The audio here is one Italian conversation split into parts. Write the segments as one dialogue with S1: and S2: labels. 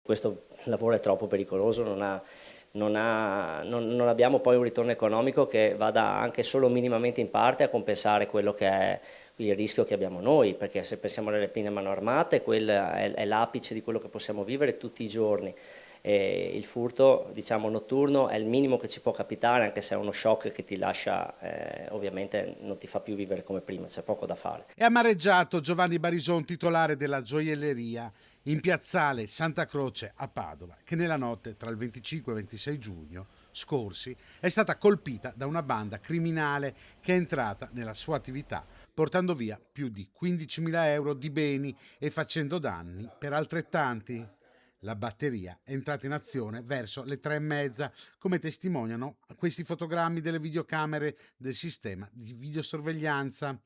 S1: Questo lavoro è troppo pericoloso, non abbiamo poi un ritorno economico che vada anche solo minimamente in parte a compensare quello che è il rischio che abbiamo noi, perché se pensiamo alle rapine a mano armate, quello è l'apice di quello che possiamo vivere tutti i giorni. E il furto, diciamo, notturno è il minimo che ci può capitare, anche se è uno shock che ti lascia, ovviamente non ti fa più vivere come prima, c'è poco da fare.
S2: È amareggiato Giovanni Barison, titolare della gioielleria in piazzale Santa Croce a Padova, che nella notte tra il 25 e il 26 giugno scorsi è stata colpita da una banda criminale che è entrata nella sua attività portando via più di 15.000 euro di beni e facendo danni per altrettanti. La batteria è entrata in azione verso le 3:30, come testimoniano questi fotogrammi delle videocamere del sistema di videosorveglianza.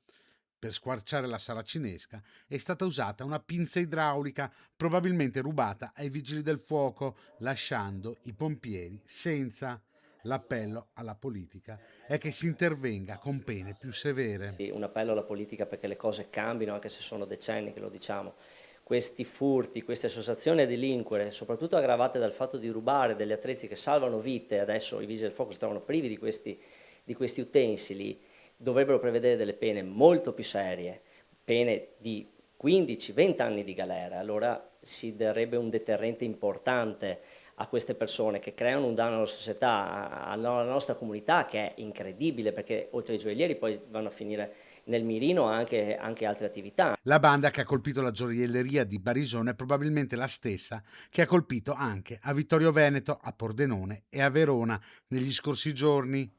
S2: Per squarciare la saracinesca è stata usata una pinza idraulica, probabilmente rubata ai vigili del fuoco, lasciando i pompieri senza. L'appello alla politica è che si intervenga con pene più severe.
S1: Un appello alla politica perché le cose cambino, anche se sono decenni che lo diciamo. Questi furti, queste associazioni a delinquere, soprattutto aggravate dal fatto di rubare degli attrezzi che salvano vite, adesso i vigili del fuoco si trovano privi di questi utensili, dovrebbero prevedere delle pene molto più serie, pene di 15-20 anni di galera, allora si darebbe un deterrente importante a queste persone che creano un danno alla società, alla nostra comunità, che è incredibile, perché oltre ai gioiellieri poi vanno a finire nel mirino anche altre attività.
S2: La banda che ha colpito la gioielleria di Barisone è probabilmente la stessa che ha colpito anche a Vittorio Veneto, a Pordenone e a Verona negli scorsi giorni.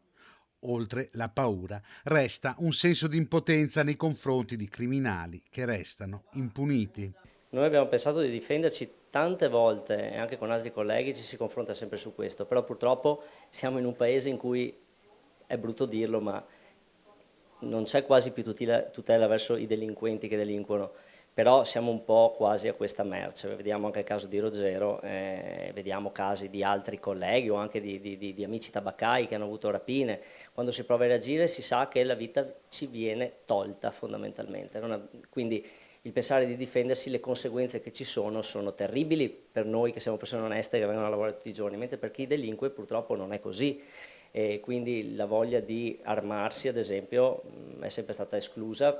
S2: Oltre la paura, resta un senso di impotenza nei confronti di criminali che restano impuniti.
S1: Noi abbiamo pensato di difenderci tante volte e anche con altri colleghi ci si confronta sempre su questo, però purtroppo siamo in un paese in cui, è brutto dirlo, ma non c'è quasi più tutela verso i delinquenti che delinquono, però siamo un po' quasi a questa merce. Vediamo anche il caso di Ruggero, vediamo casi di altri colleghi o anche di amici tabaccai che hanno avuto rapine. Quando si prova a reagire si sa che la vita ci viene tolta fondamentalmente. Quindi il pensare di difendersi, le conseguenze che ci sono terribili per noi che siamo persone oneste che vengono a lavorare tutti i giorni, mentre per chi delinque purtroppo non è così. E quindi la voglia di armarsi, ad esempio, è sempre stata esclusa.